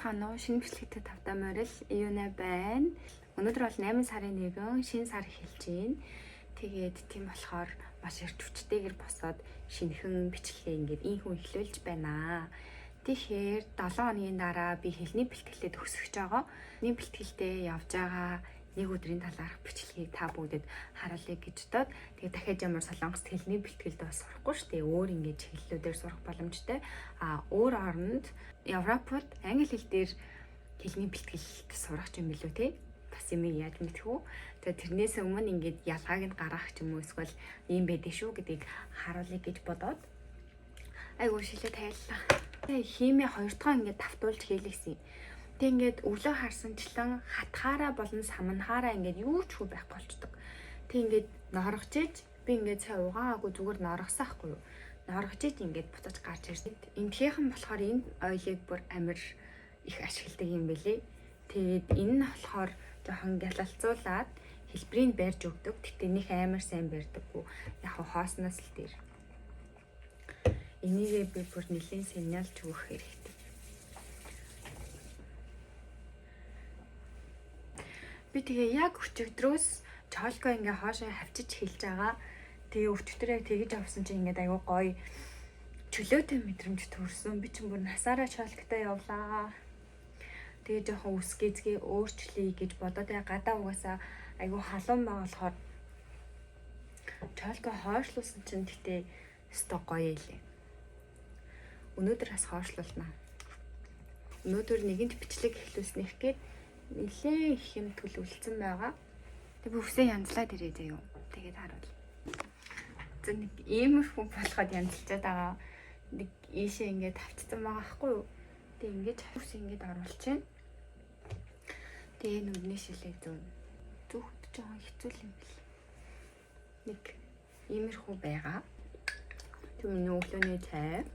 цаана уу шинэ бичлэгтэй тавтаа морил Юуна байна. Өнөөдөр бол 8 сарын 1 шинэ сар эхэлж байна. Тэгээд тийм болохоор маш их хүчтэйгэр босоод шинэхэн бичлэгээ ингээд ийхүү эхлүүлж байна. Тэгэхээр 7 хоногийн дараа би хэлний бэлтгэлтэй төгсөж байгаа. Хэлний бэлтгэлтэй явж байгаа нэг өдрийн талаарх бичлэгийг та бүгдэд харуулъя гэж бодоод тэгээд дахиад ямар солонгост хэлний бэлтгэлд бас сурахгүй шүү дээ. Өөр ингээд чиглэлүүдээр сурах боломжтой. Өөр оронд Европод англи хэл дээр хэлний бэлтгэлд сурах юм билүү те? Бас юм яаж мэдхүү. Тэгээд тэрнээс өмнө ингээд ялгааг нь гаргах ч юм уу эсвэл ийм байдаг шүү гэдгийг харуулъя гэж бодоод айгуу шилээ тайллаа. Тэгээ химээ 2 дахь ингээд давтуулж хийлгэсэн. Тэг ингээд өглөө харсанчлан хатхаараа болон самнахаараа ингээд юу ч хөө байх болчдөг. Тэг ингээд нооргож иж би ингээд цай угаагүй зүгээр нооргосон ахгүй юу. Нооргож иж ингээд буцаж гарч ирсэн. Энтхийнхэн болохоор энэ ойлыг бүр амар их ашигладаг юм бэлээ. Тэгээд энэ нь болохоор жоохон гялалцуулаад хэлбэрийг барьж өгдөг. Тэгтээ нөх амар сайн барьдаггүй. Яг хоосноос л дээр. Энийгээ би бүр нэлийн сигналж өгөх хэрэгтэй. Би тэгээ яг өчигдрөөс чолко ингээ хоошоо хавчиж хэлж байгаа. Тэгээ өчигдрээ тэгэж авсан чинь ингээ аягүй гоё чөлөөтэй мэдрэмж төрсөн. Би ч бүр насаараа чолктой явлаа. Тэгээ жоохон үс гэзгээ өөрчлөе гэж бодоод гадаа угаасаа аягүй халуун байгаа болохоор чолко хойшлуулсан чинь тэгтээ өстой гоё илээ. Өнөөдөр бас хойшлуулнаа. Өнөөдөр нэгэнт бичлэг эхлүүлснэх гээд нэлээ их юм төлөвлөсөн байгаа. Тэг бүвсээ янзлаад ирээ заяа. Тэгээд харуул. За нэг иймэрхүү болоход янзлчаад байгаа. Нэг ийшээ ингээд тавцсан байгаа хгүй юу? Тэг ингээд бүвсээ ингээд оруулчихна. Тэгээ нүдний шилээ зүгт жоохон хэцүү юм бэл. Нэг иймэрхүү байгаа. Тэг миний өглөөний цай.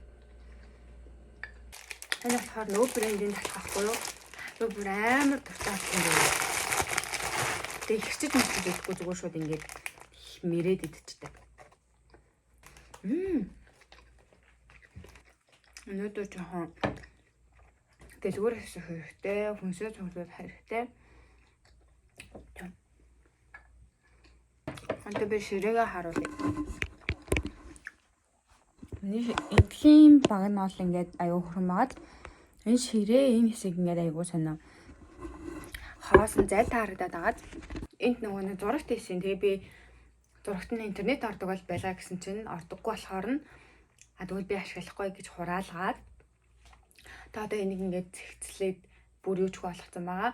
Энэ болохоор нөө брендийн талхахгүй юу? Нөө бүр амар дуртай болсон юм. Тэгээ ихчиж мэдчих гэдэггүй зүгээр шууд ингээд мэрэд идчихдэг. Өнөөдөр жоохон дэлгүүр хэсэх хэрэгтэй, хүнсээ цуглуулах хэрэгтэй. Ханта би ширээгээ харуулъя. Эдлийн баг нь бол ингээд аюу хурмаад энэ ширээ энэ хэсэг ингээд аюу санаа хоосон зайлт харагдаад агаад энд нөгөө нэг зурагт хийсэн. Тэгээ би зурагт нь интернет ордог бол байлаа гэсэн чинь ордоггүй болохоор нь тэгвэл би ашиглахгүй гэж хураалгаад та одоо энийг ингээд зэгцлээд бүр юучгүй болгоцсон байгаа.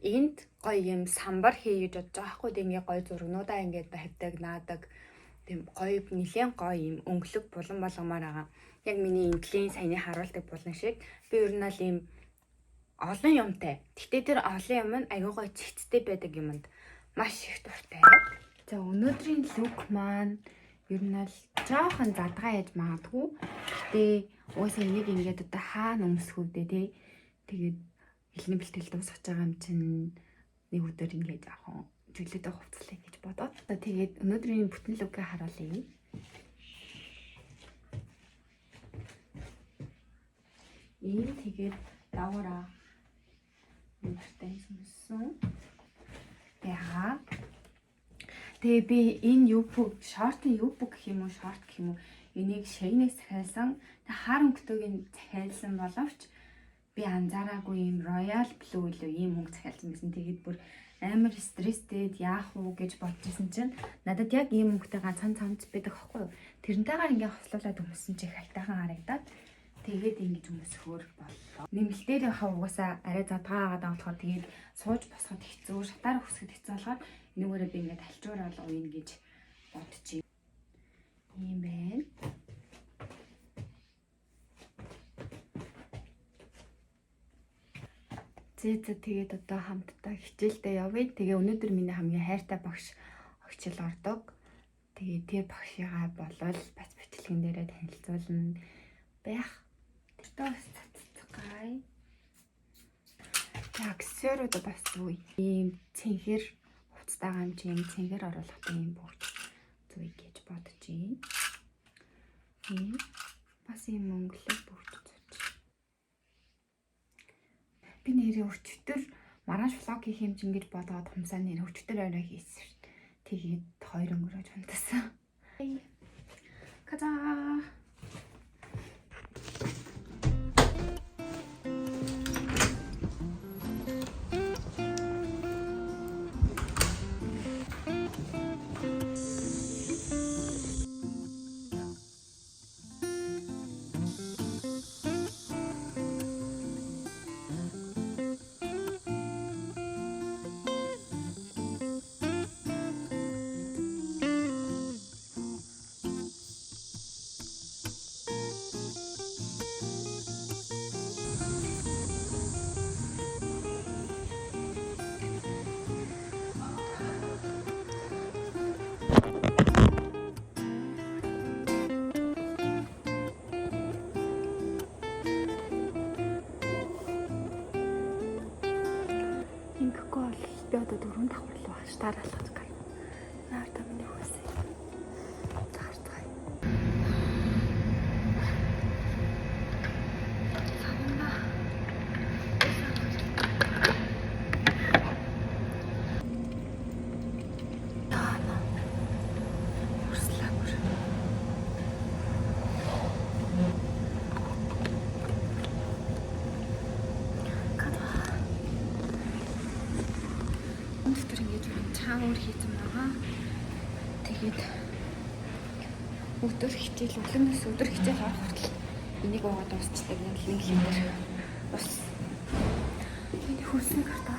Энд гоё юм самбар хий гэж бодож байгаа хгүй. Тэг ингээд гоё зургнуудаа ингээд барьдаг, наадаг. Тийм гоё нэлээд гоё юм өнгөлөг булан болгомоор байгаа. Яг миний эндлийн саяны харуулдаг булан шиг би ер нь л ийм олон юмтай. Гэтэ тэр олон юм нь аюу гоё цэцтэй байдаг юмд маш их дуртай. За өнөөдрийн лук маань ер нь л жоохон задгаа яж магадгүй. Гэтэ уусаа энийг ингээд одоо хаана өмсөхүүдээ тий. Тэгээд хэлний бэлтгэл дуусгаж байгаа юм чинь нэг өдөр ингээд яахан чөлөөтэй хувцлаа гэж бодоод. Тэгээд өнөөдрийн бүтэн лукийг харуулъя. Ийм тэгээд даваараа өнөртэй сүмсэн. Тэгээ би энэ юбг шортын юбг гэх юм уу, шорт гэх юм уу, энийг шагнаас захиалсан. Тэг хар өнгөтэйг захиалсан боловч би анзаараагүй юм Royal Blue илүү ийм өнгө захиалсан байсан. Тэгээд бүр амар стресстэд яах вэ гэж бодчихсон чинь надад яг ийм өнгөтэй ганцхан цамц байдаг аахгүй юу. Тэрнтэйгээр ингээ хослуулаад өмссөн чи хальтайхан харагдаад тэгээд ингэж өмсөхөр боллоо. Нэмэлтээр хавгасаа арай задгаа агаад болохоор тэгээд сууж босоход хэцүү, шатаар өсөхөд хэцүү болохоор энүүгээрээ би ингээд алчуурал уйна гэж бодчих. Ийм байна. Тэгээд одоо хамтдаа хичээлдээ явъя. Тэгээ өнөөдөр миний хамгийн хайртай багш огчил ордог. Тэгээ тэр багшигаа болвол бас бичлэгэн дээрээ танилцуулна байх. Тэр бас цацгай. Аксесуарууд бас зүй. Ийм цэнхэр хувцастайгаа юм чи юм цэнхэр оруулах юм бүгд зүй гэж бодож байна. Ийм бас ийм өнгөлөг бүгд зүйж. Би нэрээ өчтөр маргааш влог хийх юм чинь гэж бодоод хумсаа нэр өчтөр орой хийсэн шин. Тэгээд хоёр өнгөрөөж унтасан. 가자. Би одоо 4 давхар л багш дараалах гай. Наартаа миний хөөсэй. Таартай. Санаа. Тана. Урслаагүй. Өнөөдөр ингэж чаавар хийсэн байгаа. Тэгээд өдөр хичээл үлэмээс өдөр хичээл харах хүртэл энийг уугаад дуусчдаг юм л нэг литр. Бас энэ хөрсөн карта.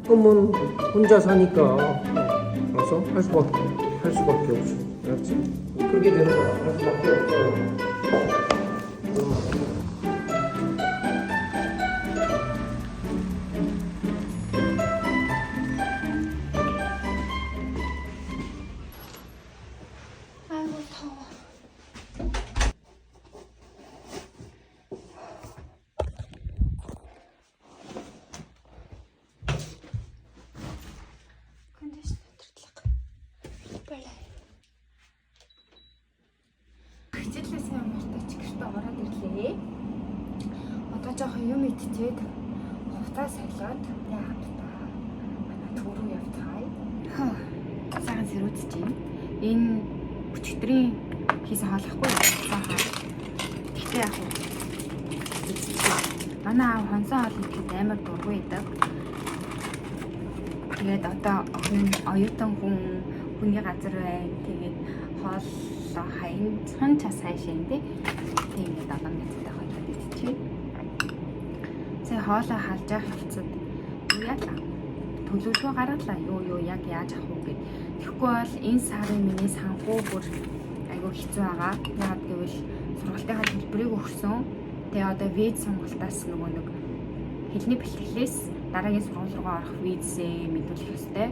그러면 혼자 사니까 알았어? 할 수밖에 없어. 알았지? 그렇게 되는 거야. 할 수밖에 없어. 아이고 더워. 컨디셔너 들тлаг. Баялаа. Хичээлээс ямартай ч гэртээ ороод ирлээ. Одоо жоохон юм идчихэд хувцас солиод яах вэ? Манай төрөө явцгаая. Цагаан сэрүүцэж юм. Энэ өчигдрийн хийсэн хоолохгүй болсон хаа. Тэгтээ яг манай аав хонсон хоол идэхэд амар дургүй идэг. Тэгээд одоо оюутан хүний газар байна. Тэгээд хооллоо хайн цан час хайшин тий. Тэгээд одоо мэдтэй хоолоо идчихье. Сая хоолоо халж явах хэвчээд яг төлөвлөгөө гаргалаа. Юу яг яаж авах уу гэд. Тэгэхгүй бол энэ сарын миний санхүү бүр айгүй хэцүү байгаа. Яагаад гэвэл сургалтынхаа төлбөрийг өгсөн. Тэгээ одоо виз сонголтоос нөгөө нэг хэлний бэлтгэлээс дараагийн сургууль руу орох визээ мэдүүлэх ёстой.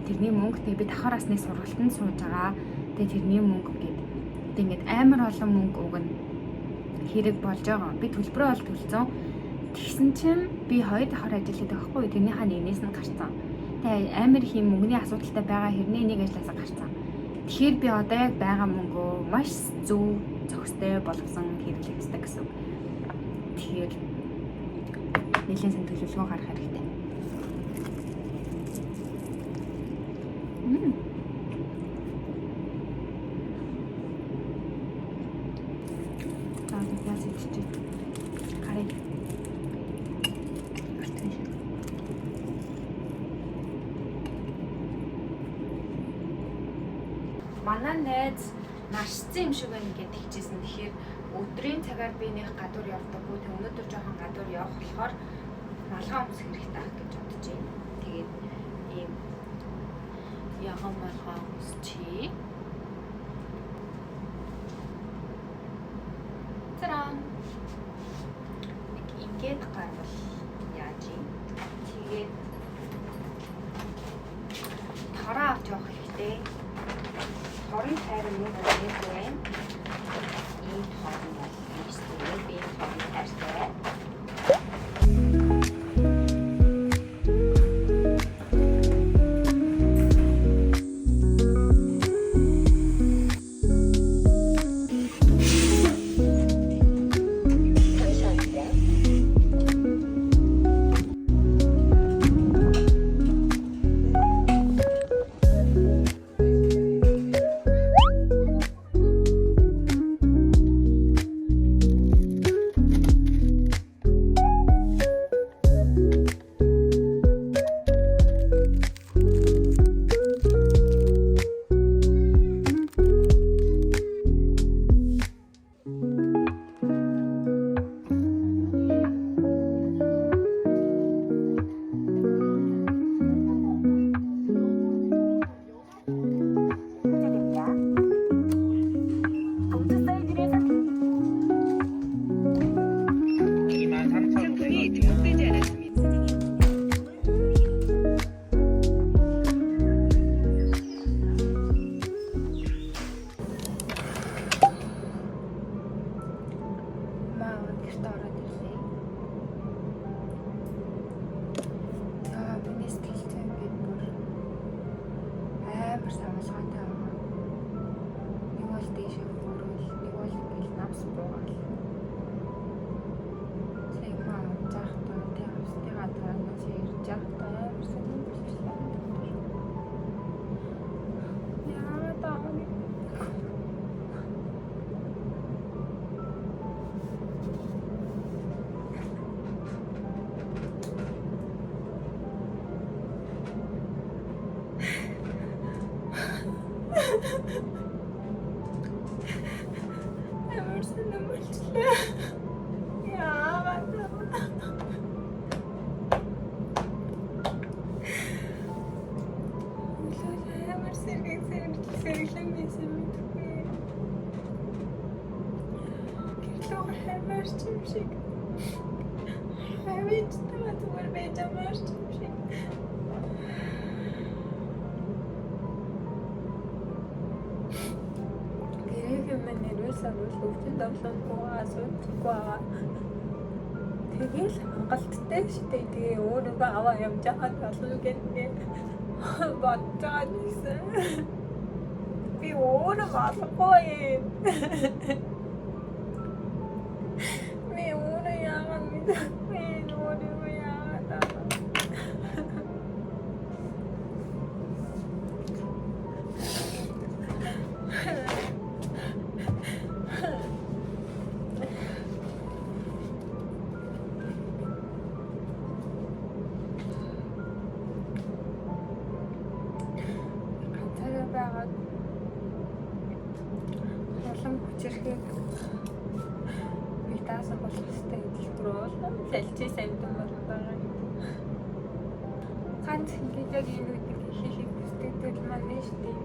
Тэрний мөнгө тэгээ би давхар асны сургалтанд сууж байгаа. Тэгээ тэрний мөнгө гээд тэгээ ингээд амар олон мөнгө өгнө хэрэг болж байгаа. Би төлбөрөө бол төлсөн. Тэгсэн чинь би 2 давхар ажилладаг байхгүй. Тэрнийхээ нэгнээс нь гарцсан. Тэгээ амар их юм мөнгөний асуудалтай байгаа хэрнээ нэг ажлаасаа гарцсан. Тэгэхээр би одоо яг байгаа мөнгөө маш зөв зохистой болгосон хэрэглэх ёстой гэсэн үг. Тэгэхээр нэлээд сан төлөвлөгөө гаргах хэрэгтэй. Яас идчих. Гарыг. манай найз наршсан юм шиг байна гэдээ хэлжсэн. Тэгэхээр өдрийн цагаар би нэг гадуур явдаггүй. Тэг өнөөдөр жоохон гадуур явах болохоор малгай өмсөх хэрэгтэй ах гэж бодож байна. Тэгээд ийм ягаан малгай өмсчий. Таран. Ингээд гарвал яаж юм? Тэгээд тараа авч явах хэрэгтэй. Торын тайр нь юу вэ? Ийм торын бол юм би торын тайртай. Тэгэл хангалттай штэ тэгээ өөрөө аваа явж байгаад болно гэдэг бодож байсан. Би өөрөө болохгүй. Би өөрөө яагаад мэдгүй өөрөө яагаад. Хүчрэхийг би даасан болох хэвээр хэлбэр бол залжи самдан байгаа. Ганц ингэж яг энэ үеийг хийхийг хүсдэг маань нь шүү дээ.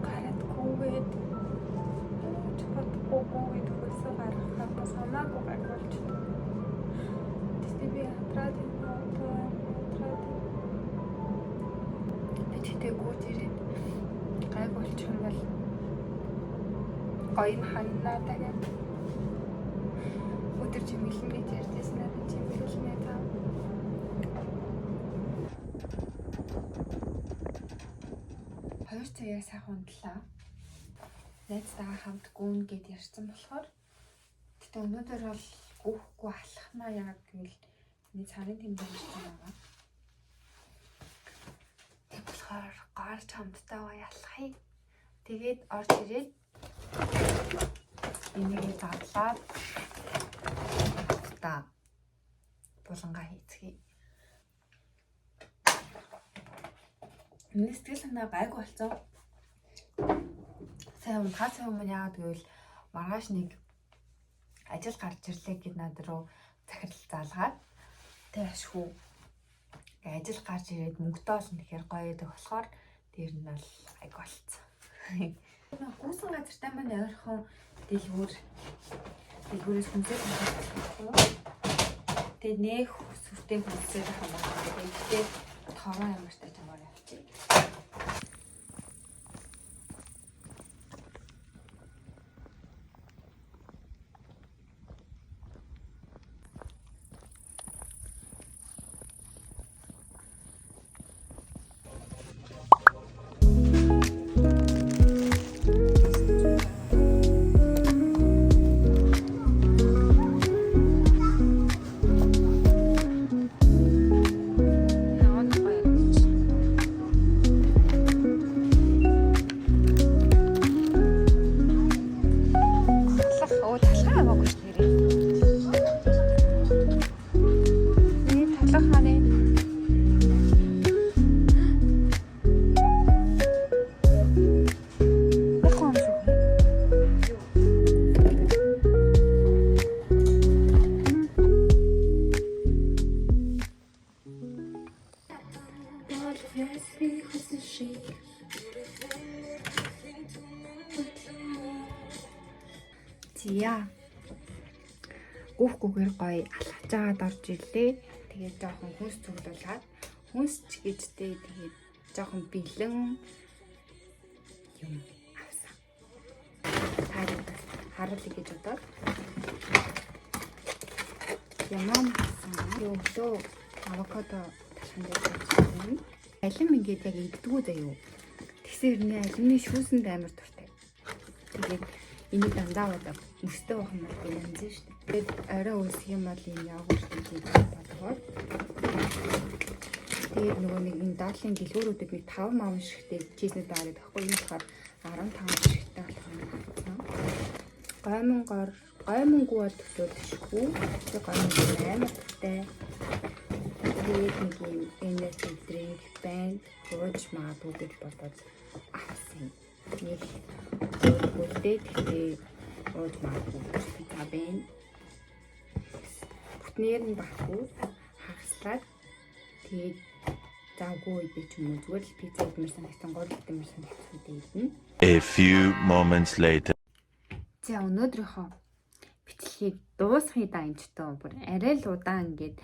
Гараад гүгээд чипот гүгээд хөлсөө гаргахаа бас хамаагүй гаргуулж байна. Тэстэй би хатраад тэтэй гүйж ирээд гайгуулж юм бол гоё ханнаа тагаад өдөр чимэглэн гэж ярьжсэн надад чимэглэнэ таа. Хоёр цагаас сайхан унтлаа. Найзтайгаа хамт гүүн гэд ярьсан болохоор гэтээ өнөөдөр бол гүүхгүй алхахнаа яг гэвэл миний царын тэмдэг ирсэн байгаа. Тэг болохоор гарч хамттайгаа ялахыг тэгээд орж ирээд энийг задлаад та булангаа хийцгээе. Миний сэтгэл санаа гайгүй болсон. Сайн өмнө яагаад гэвэл маргааш нэг ажил гарч ирлээ гэд над руу захирал заалгаад тэшгүй ажил гарч ирээд мөнгөтэй олно гэхээр гоё байдаг болохоор дээр нь бол айг болцсон. Гүйсэн газартай маань ойрхон дэлгүүрээс хүнсээ тавьчихсан. Тэгээд нэх сүртэй хүнсээ хамаатай. Тэгээд тоороо ямартай чамаар явчих. Зя. Гүүхгүйгээр гоё алхаж аваад орж ирлээ. Тэгээд жоохон хүнс цуглуулад хүнсч гэжтэй тэгээд жоохон бэлэн юм авсан. Харуулъя гэж бодоод ямам авсан. Өглөө авокадо талхан дээр тавьсан. Алим ингээд яг иддгүү заяа. Тэгсэн хэрнээ алимны шүүсэнд амар дуртай. Тэгээд энийг дандаа удаа мөстэй байх юм бол янз нь шүү дээ. Тэгээд орой үсэх юм бол энэ явгуурт хийж бодгоо. Тэгээд нөгөө нэг энэ даалын дэлгүүрүүдэд нэг 5 маун шигтэй чизнэд аваад байхгүй энэ болохоор 15 шигтэй болох юм. Гоймонгуу бол төсөөлшгүй. Тэгээд гоймонгуу амар төвтэй. Тэгээд нэг юм энерги дринк байна. Ууж магадгүй гэж бодоод авсан. Нэг бүгдээ тэгтээ ууж магадгүй витамин бүтнээр нь баггүй хагаслаад тэгээд завгүй үед ч юм уу зүгээр л пицца идмэр санагдсан, гол идмэр санагдсан дээ. A few moments later. За өнөөдрийнхөө бичлэгийг дуусгая да эмчтөө бүр арай л удаан ингээд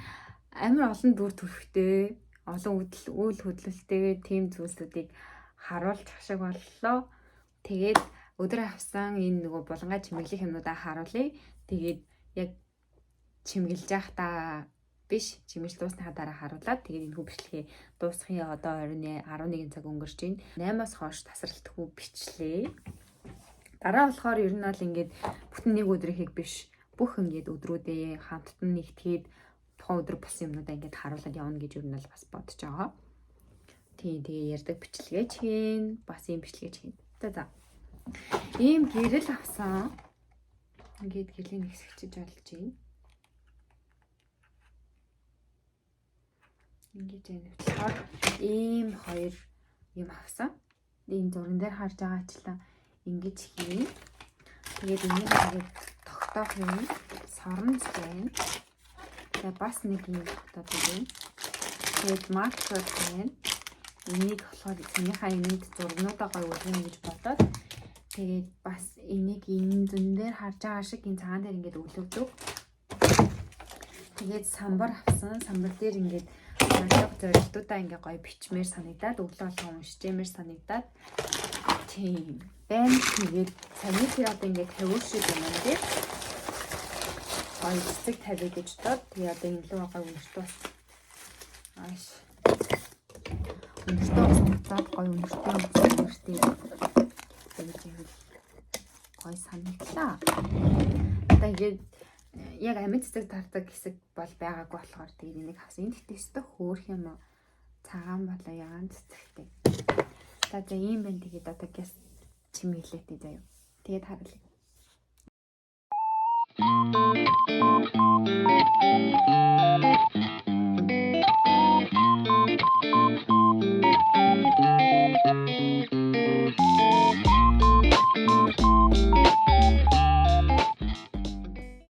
амар олон дүр төрхтэй, олон үйл хөдлөлттэй тийм зүйлсүүдийг харуулж шиг боллоо. Тэгээд өдөр авсан энэ нөгөө булангаа чимэглэх юмнуудаа харуулъя. Тэгээд яг чимгэлж явахдаа биш, чимэж дуусныхаа дараа харуулаад тэгээд энэ бичлэгээ дуусгахын одоо 11 цаг өнгөрч байна. 8-аас хойш тасралтгүй бичлээ. Дараа болохоор ер нь бол ингээд бүтэн нэг өдрийнхийг биш, бүх ингээд өдрүүдээ хамтдан нэгтгээд тухайн өдөр болсон юмнуудаа ингээд харуулад явна гэж ер нь бол бас бодож байгаа. Тэгээ ярьдаг бичлэгээч хийн, бас ийм бичлэгээч хийн. За. Ийм гэрэл авсан. Ингээд гэлийн хэсэгчиж болж байна. Ингээд энэ болохоор ийм хоёр юм авсан. Энэ зурган дээр харж байгаачлаа ингэж хийн. Тэгээд энийг ингээд тогтоох юм соронц байна. Тэгээд бас нэг юм тогтоод байна. Тэгээд маркер байна. Энийг болохоор энийхээ энд зургнуудаа гоё үлгэн гэж бодоод тэгээд бас энийг энэ зүүн дээр харж байгаа шиг энэ цагаан дээр ингээд өглөвдөг. Тэгээд самбар авсан. Самбар дээр ингээд алга зорилтуудаа ингээ гоё бичмээр санагдаад өглөө болгон уншижмээр санагдаад тийм байна. Тэгээд санитар одоо ингээ тавиур шиг юм дээр гоё цэцэг тавиа гэж дод. Тэгээд одоо энэ лөө гоё уншдаг. Ааш. Уншдаг гоё уншдаг. Тэгээд гоё санагдлаа. Тэгээд яг амьд цэцэг тардаг хэсэг бол байгаагүй болохоор тэгээд энийг авсан. Энд гэхдээ хөөх юм цагаан болоо ягаан цэцэгтэй. За ийм байна. Тэгээд одоо гэс чимэглээтэй заяа. Тэгээд харуулъя.